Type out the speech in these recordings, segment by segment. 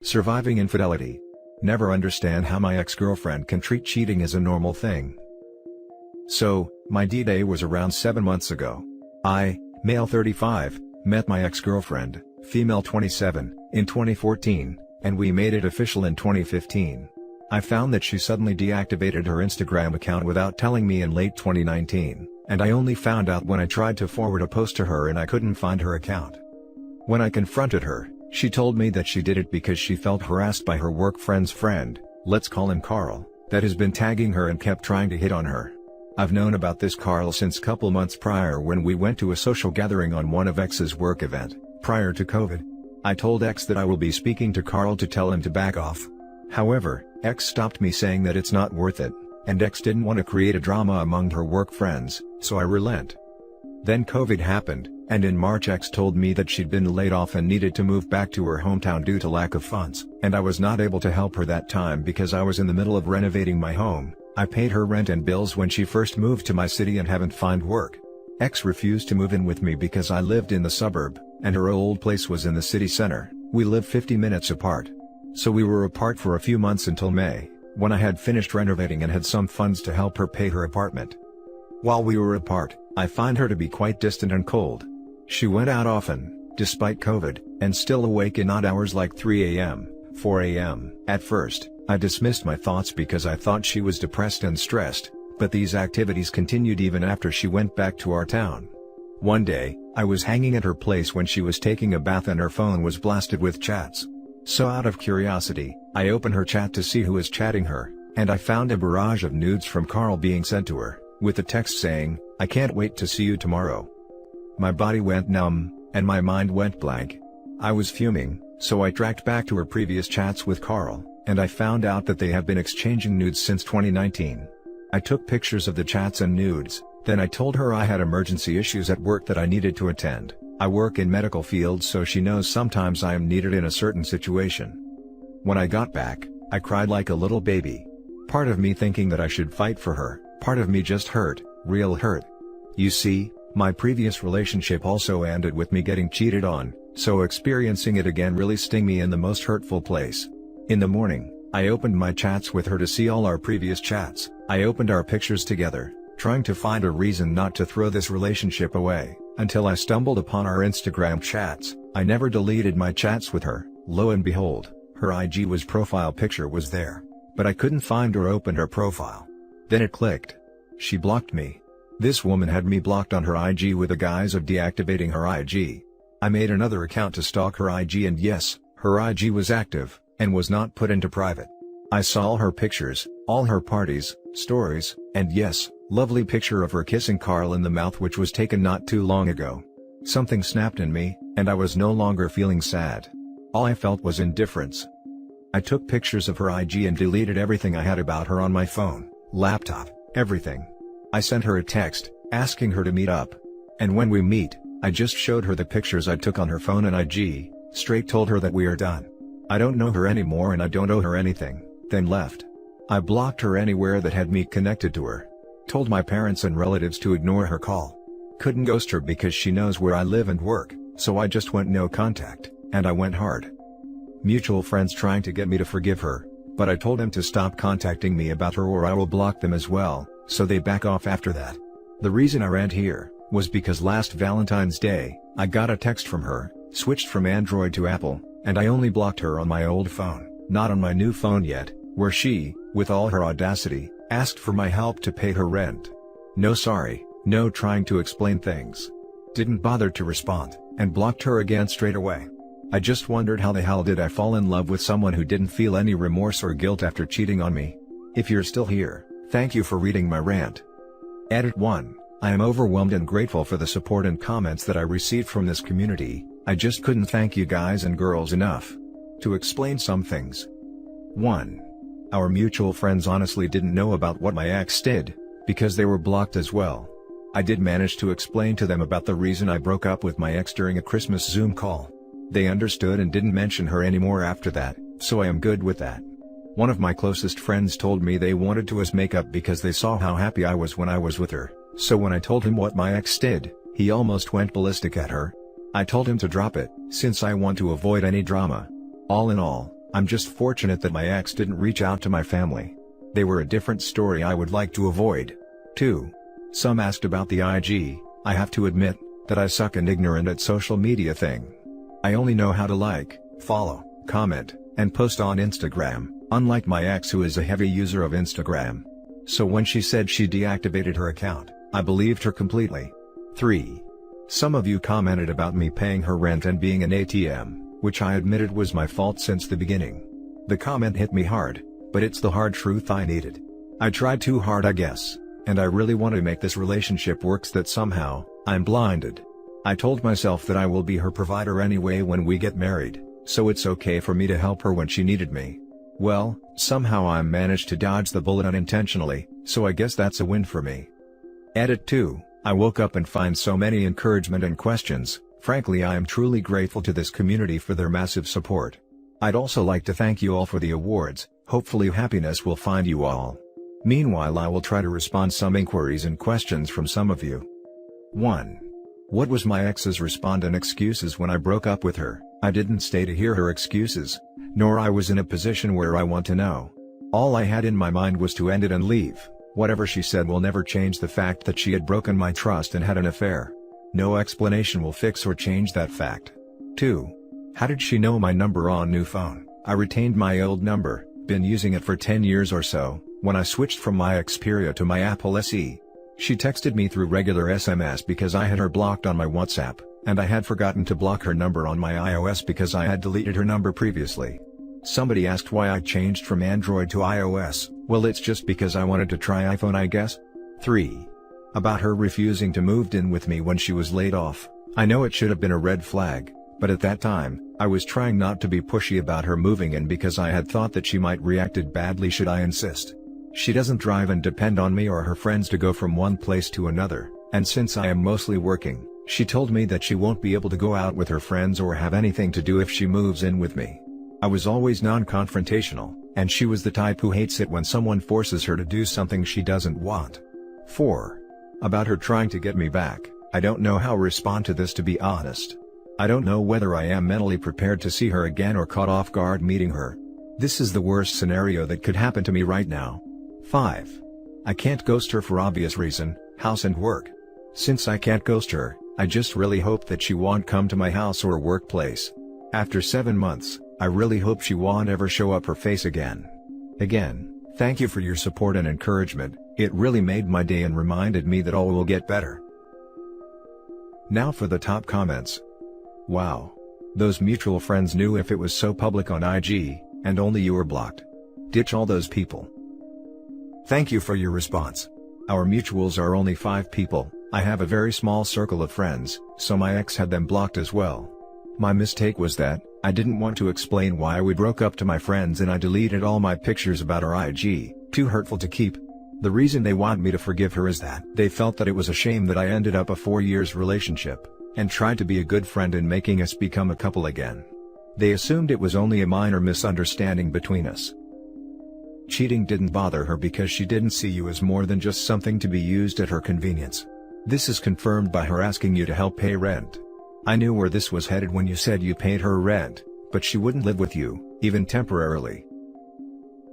Surviving infidelity. Never understand how my ex-girlfriend can treat cheating as a normal thing. So, my D-Day was around 7 months ago. I, male 35, met my ex-girlfriend, female 27, in 2014, and we made it official in 2015. I found that she suddenly deactivated her Instagram account without telling me in late 2019, and I only found out when I tried to forward a post to her and I couldn't find her account. When I confronted her, she told me that she did it because she felt harassed by her work friend's friend, let's call him Carl, that has been tagging her and kept trying to hit on her. I've known about this Carl since couple months prior when we went to a social gathering on one of X's work event, prior to COVID. I told X that I will be speaking to Carl to tell him to back off. However, X stopped me saying that it's not worth it, and X didn't want to create a drama among her work friends, so I relent. Then COVID happened, and in March X told me that she'd been laid off and needed to move back to her hometown due to lack of funds, and I was not able to help her that time because I was in the middle of renovating my home. I paid her rent and bills when she first moved to my city and haven't found work. X refused to move in with me because I lived in the suburb, and her old place was in the city center. We lived 50 minutes apart. So we were apart for a few months until May, when I had finished renovating and had some funds to help her pay her apartment. While we were apart, I find her to be quite distant and cold. She went out often, despite COVID, and still awake in odd hours like 3 a.m., 4 a.m. At first, I dismissed my thoughts because I thought she was depressed and stressed, but these activities continued even after she went back to our town. One day, I was hanging at her place when she was taking a bath and her phone was blasted with chats. So out of curiosity, I opened her chat to see who was chatting her, and I found a barrage of nudes from Carl being sent to her, with a text saying, "I can't wait to see you tomorrow." My body went numb, and my mind went blank. I was fuming, so I tracked back to her previous chats with Carl, and I found out that they have been exchanging nudes since 2019. I took pictures of the chats and nudes, then I told her I had emergency issues at work that I needed to attend. I work in medical fields, so she knows sometimes I am needed in a certain situation. When I got back, I cried like a little baby. Part of me thinking that I should fight for her, part of me just hurt, real hurt. You see, my previous relationship also ended with me getting cheated on, so experiencing it again really sting me in the most hurtful place. In the morning, I opened my chats with her to see all our previous chats. I opened our pictures together, trying to find a reason not to throw this relationship away, until I stumbled upon our Instagram chats. I never deleted my chats with her. Lo and behold, her IG profile picture was there, but I couldn't find or open her profile. Then it clicked. She blocked me. This woman had me blocked on her IG with the guise of deactivating her IG. I made another account to stalk her IG, and yes, her IG was active, and was not put into private. I saw all her pictures, all her parties, stories, and yes, lovely picture of her kissing Carl in the mouth which was taken not too long ago. Something snapped in me, and I was no longer feeling sad. All I felt was indifference. I took pictures of her IG and deleted everything I had about her on my phone, laptop, everything. I sent her a text, asking her to meet up. And when we meet, I just showed her the pictures I took on her phone and IG, straight told her that we are done. I don't know her anymore and I don't owe her anything, then left. I blocked her anywhere that had me connected to her. Told my parents and relatives to ignore her call. Couldn't ghost her because she knows where I live and work, so I just went no contact, and I went hard. Mutual friends trying to get me to forgive her, but I told them to stop contacting me about her or I will block them as well, so they back off after that. The reason I rant here was because last Valentine's Day, I got a text from her, switched from Android to Apple, and I only blocked her on my old phone, not on my new phone yet, where she, with all her audacity, asked for my help to pay her rent. No sorry, no trying to explain things. Didn't bother to respond, and blocked her again straight away. I just wondered how the hell did I fall in love with someone who didn't feel any remorse or guilt after cheating on me? If you're still here, thank you for reading my rant. Edit 1. I am overwhelmed and grateful for the support and comments that I received from this community. I just couldn't thank you guys and girls enough. To explain some things. 1. Our mutual friends honestly didn't know about what my ex did, because they were blocked as well. I did manage to explain to them about the reason I broke up with my ex during a Christmas Zoom call. They understood and didn't mention her anymore after that, so I am good with that. One of my closest friends told me they wanted to us make up because they saw how happy I was when I was with her, so when I told him what my ex did, he almost went ballistic at her. I told him to drop it, since I want to avoid any drama. All in all, I'm just fortunate that my ex didn't reach out to my family. They were a different story I would like to avoid. 2. Some asked about the IG. I have to admit that I suck and ignorant at social media thing. I only know how to like, follow, comment, and post on Instagram, unlike my ex who is a heavy user of Instagram. So when she said she deactivated her account, I believed her completely. 3. Some of you commented about me paying her rent and being an ATM, which I admitted was my fault since the beginning. The comment hit me hard, but it's the hard truth I needed. I tried too hard I guess, and I really want to make this relationship works that somehow, I'm blinded. I told myself that I will be her provider anyway when we get married, so it's okay for me to help her when she needed me. Well, somehow I managed to dodge the bullet unintentionally, so I guess that's a win for me. Edit 2. I woke up and find so many encouragement and questions. Frankly, I am truly grateful to this community for their massive support. I'd also like to thank you all for the awards. Hopefully happiness will find you all. Meanwhile, I will try to respond some inquiries and questions from some of you. 1. What was my ex's response and excuses when I broke up with her? I didn't stay to hear her excuses, nor I was in a position where I want to know. All I had in my mind was to end it and leave. Whatever she said will never change the fact that she had broken my trust and had an affair. No explanation will fix or change that fact. 2. How did she know my number on new phone? I retained my old number, been using it for 10 years or so, when I switched from my Xperia to my Apple SE. She texted me through regular SMS because I had her blocked on my WhatsApp, and I had forgotten to block her number on my iOS because I had deleted her number previously. Somebody asked why I changed from Android to iOS. Well, it's just because I wanted to try iPhone, I guess. 3. About her refusing to move in with me when she was laid off. I know it should have been a red flag, but at that time, I was trying not to be pushy about her moving in because I had thought that she might reacted badly should I insist. She doesn't drive and depend on me or her friends to go from one place to another, and since I am mostly working, she told me that she won't be able to go out with her friends or have anything to do if she moves in with me. I was always non-confrontational, and she was the type who hates it when someone forces her to do something she doesn't want. 4. About her trying to get me back. I don't know how to respond to this, to be honest. I don't know whether I am mentally prepared to see her again or caught off guard meeting her. This is the worst scenario that could happen to me right now. 5. I can't ghost her for obvious reason, house and work. Since I can't ghost her, I just really hope that she won't come to my house or workplace. After 7 months, I really hope she won't ever show up her face again. Again, thank you for your support and encouragement. It really made my day and reminded me that all will get better. Now for the top comments. Wow. Those mutual friends knew if it was so public on IG, and only you were blocked. Ditch all those people. Thank you for your response. Our mutuals are only 5 people. I have a very small circle of friends, so my ex had them blocked as well. My mistake was that I didn't want to explain why we broke up to my friends, and I deleted all my pictures about our IG, too hurtful to keep. The reason they want me to forgive her is that they felt that it was a shame that I ended up a 4 years relationship, and tried to be a good friend in making us become a couple again. They assumed it was only a minor misunderstanding between us. Cheating didn't bother her because she didn't see you as more than just something to be used at her convenience. This is confirmed by her asking you to help pay rent. I knew where this was headed when you said you paid her rent, but she wouldn't live with you, even temporarily.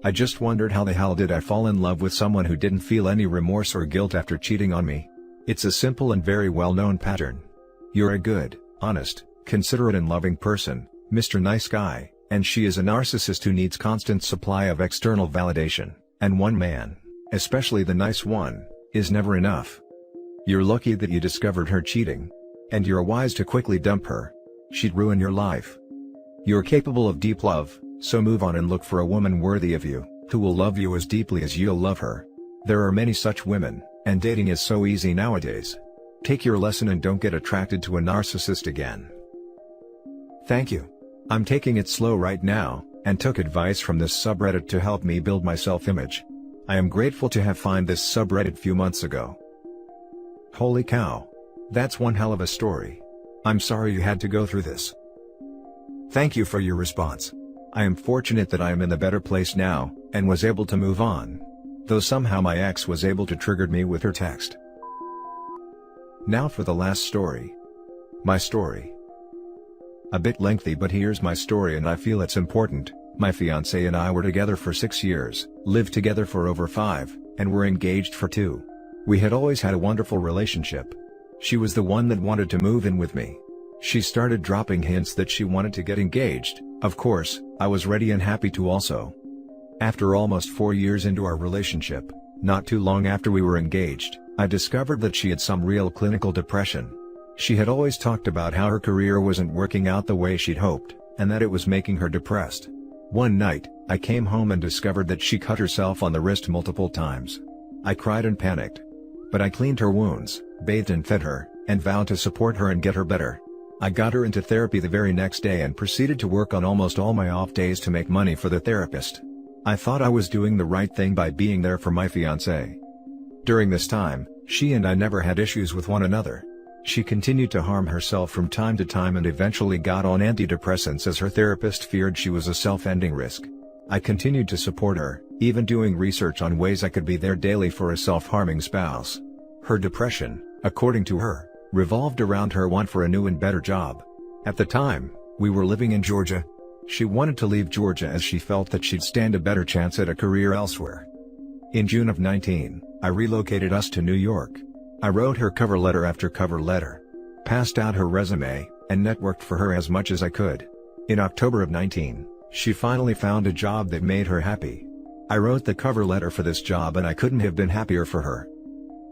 I just wondered how the hell did I fall in love with someone who didn't feel any remorse or guilt after cheating on me? It's a simple and very well-known pattern. You're a good, honest, considerate and loving person, Mr. Nice Guy, and she is a narcissist who needs constant supply of external validation, and one man, especially the nice one, is never enough. You're lucky that you discovered her cheating. And you're wise to quickly dump her. She'd ruin your life. You're capable of deep love, so move on and look for a woman worthy of you, who will love you as deeply as you'll love her. There are many such women, and dating is so easy nowadays. Take your lesson and don't get attracted to a narcissist again. Thank you. I'm taking it slow right now, and took advice from this subreddit to help me build my self-image. I am grateful to have found this subreddit few months ago. Holy cow. That's one hell of a story. I'm sorry you had to go through this. Thank you for your response. I am fortunate that I am in a better place now, and was able to move on. Though somehow my ex was able to trigger me with her text. Now for the last story. My story. A bit lengthy, but here's my story and I feel it's important, My fiancé and I were together for 6 years, lived together for over 5, and were engaged for 2. We had always had a wonderful relationship. She was the one that wanted to move in with me. She started dropping hints that she wanted to get engaged. Of course, I was ready and happy to also. After almost 4 years into our relationship, not too long after we were engaged, I discovered that she had some real clinical depression. She had always talked about how her career wasn't working out the way she'd hoped, and that it was making her depressed. One night, I came home and discovered that she cut herself on the wrist multiple times. I cried and panicked. But I cleaned her wounds, bathed and fed her, and vowed to support her and get her better. I got her into therapy the very next day and proceeded to work on almost all my off days to make money for the therapist. I thought I was doing the right thing by being there for my fiancé. During this time, she and I never had issues with one another. She continued to harm herself from time to time and eventually got on antidepressants as her therapist feared she was a self-ending risk. I continued to support her, even doing research on ways I could be there daily for a self-harming spouse. Her depression, according to her, revolved around her want for a new and better job. At the time, we were living in Georgia. She wanted to leave Georgia as she felt that she'd stand a better chance at a career elsewhere. In June of 19, I relocated us to New York. I wrote her cover letter after cover letter, passed out her resume, and networked for her as much as I could. In October of 19, she finally found a job that made her happy. I wrote the cover letter for this job and I couldn't have been happier for her.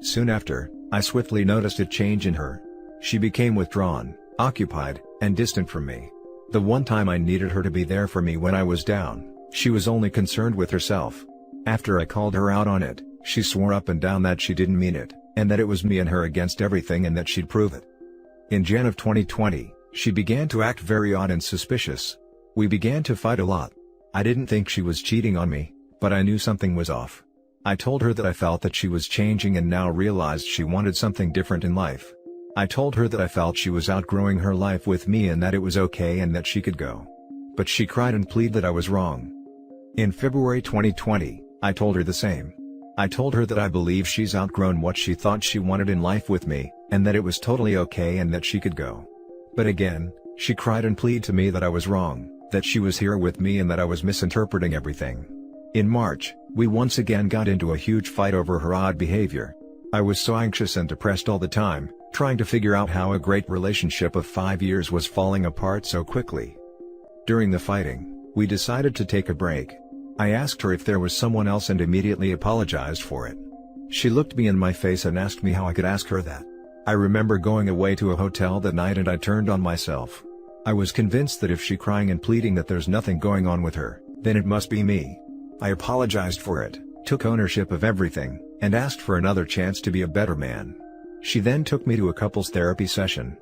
Soon after, I swiftly noticed a change in her. She became withdrawn, occupied, and distant from me. The one time I needed her to be there for me when I was down, she was only concerned with herself. After I called her out on it, she swore up and down that she didn't mean it, and that it was me and her against everything and that she'd prove it. In Jan of 2020, she began to act very odd and suspicious. We began to fight a lot. I didn't think she was cheating on me, but I knew something was off. I told her that I felt that she was changing and now realized she wanted something different in life. I told her that I felt she was outgrowing her life with me and that it was okay and that she could go. But she cried and pleaded that I was wrong. In February 2020, I told her the same. I told her that I believe she's outgrown what she thought she wanted in life with me, and that it was totally okay and that she could go. But again, she cried and pleaded to me that I was wrong, that she was here with me and that I was misinterpreting everything. In March, we once again got into a huge fight over her odd behavior. I was so anxious and depressed all the time, trying to figure out how a great relationship of 5 years was falling apart so quickly. During the fighting, we decided to take a break. I asked her if there was someone else and immediately apologized for it. She looked me in my face and asked me how I could ask her that. I remember going away to a hotel that night and I turned on myself. I was convinced that if she crying and pleading that there's nothing going on with her, then it must be me. I apologized for it, took ownership of everything, and asked for another chance to be a better man. She then took me to a couples therapy session.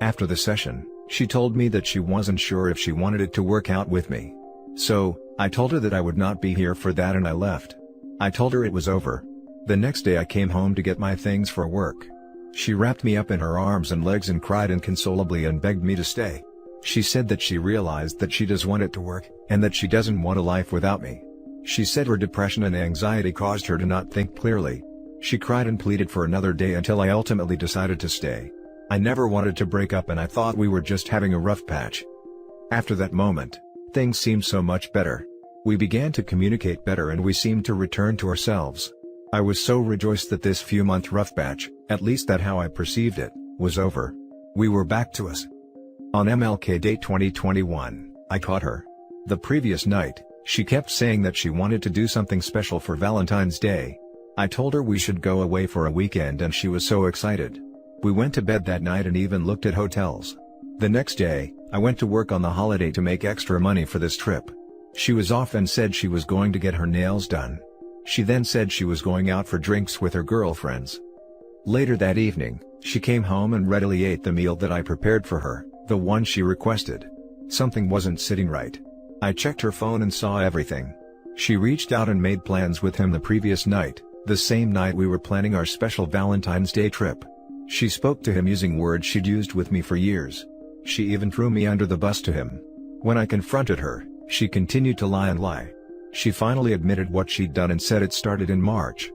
After the session, she told me that she wasn't sure if she wanted it to work out with me. So, I told her that I would not be here for that and I left. I told her it was over. The next day I came home to get my things for work. She wrapped me up in her arms and legs and cried inconsolably and begged me to stay. She said that she realized that she does want it to work, and that she doesn't want a life without me. She said her depression and anxiety caused her to not think clearly. She cried and pleaded for another day until I ultimately decided to stay. I never wanted to break up and I thought we were just having a rough patch. After that moment, things seemed so much better. We began to communicate better and we seemed to return to ourselves. I was so rejoiced that this few-month rough patch, at least that's how I perceived it, was over. We were back to us. On MLK Day 2021, I caught her. The previous night, she kept saying that she wanted to do something special for Valentine's Day. I told her we should go away for a weekend and she was so excited. We went to bed that night and even looked at hotels. The next day, I went to work on the holiday to make extra money for this trip. She was off and said she was going to get her nails done. She then said she was going out for drinks with her girlfriends. Later that evening, she came home and readily ate the meal that I prepared for her, the one she requested. Something wasn't sitting right. I checked her phone and saw everything. She reached out and made plans with him the previous night, the same night we were planning our special Valentine's Day trip. She spoke to him using words she'd used with me for years. She even threw me under the bus to him. When I confronted her, she continued to lie and lie. She finally admitted what she'd done and said it started in March.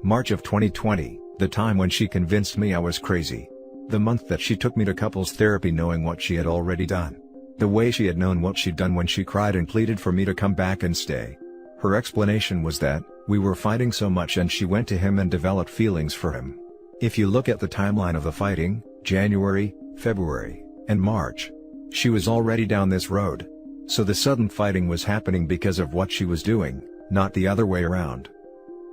March of 2020, the time when she convinced me I was crazy. The month that she took me to couples therapy knowing what she had already done. The way she had known what she'd done when she cried and pleaded for me to come back and stay. Her explanation was that, we were fighting so much and she went to him and developed feelings for him. If you look at the timeline of the fighting, January, February, and March, she was already down this road. So the sudden fighting was happening because of what she was doing, not the other way around.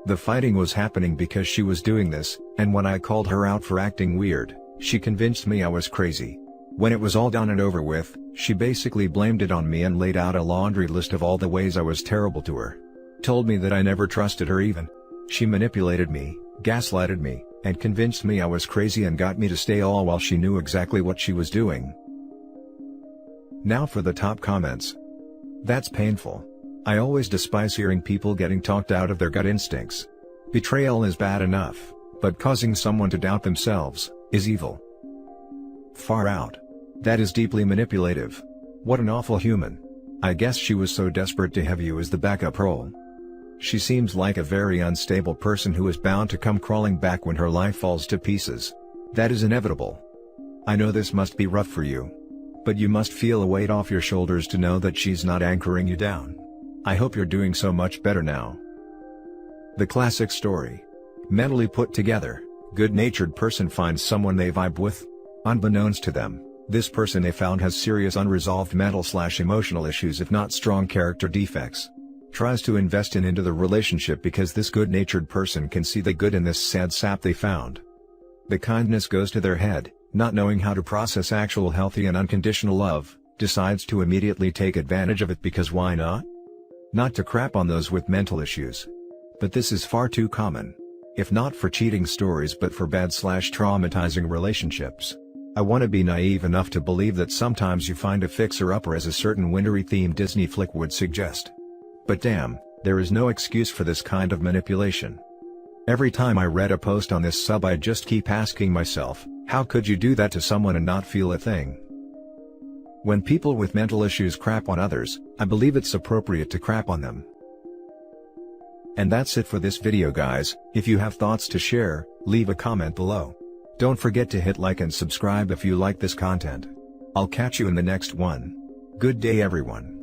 The fighting was happening because she was doing this, and when I called her out for acting weird, she convinced me I was crazy. When it was all done and over with, she basically blamed it on me and laid out a laundry list of all the ways I was terrible to her. Told me that I never trusted her even. She manipulated me, gaslighted me, and convinced me I was crazy and got me to stay all while she knew exactly what she was doing. Now for the top comments. That's painful. I always despise hearing people getting talked out of their gut instincts. Betrayal is bad enough, but causing someone to doubt themselves is evil. Far out. That is deeply manipulative. What an awful human. I guess she was so desperate to have you as the backup role. She seems like a very unstable person who is bound to come crawling back when her life falls to pieces. That is inevitable. I know this must be rough for you. But you must feel a weight off your shoulders to know that she's not anchoring you down. I hope you're doing so much better now. The classic story. Mentally put together, good-natured person finds someone they vibe with. Unbeknownst to them, this person they found has serious unresolved mental/emotional issues if not strong character defects. Tries to invest into the relationship because this good-natured person can see the good in this sad sap they found. The kindness goes to their head, not knowing how to process actual healthy and unconditional love, decides to immediately take advantage of it because why not? Not to crap on those with mental issues. But this is far too common. If not for cheating stories but for bad/traumatizing relationships. I want to be naive enough to believe that sometimes you find a fixer-upper as a certain wintery-themed Disney flick would suggest. But damn, there is no excuse for this kind of manipulation. Every time I read a post on this sub I just keep asking myself, how could you do that to someone and not feel a thing? When people with mental issues crap on others, I believe it's appropriate to crap on them. And that's it for this video guys. If you have thoughts to share, leave a comment below. Don't forget to hit like and subscribe if you like this content. I'll catch you in the next one. Good day everyone.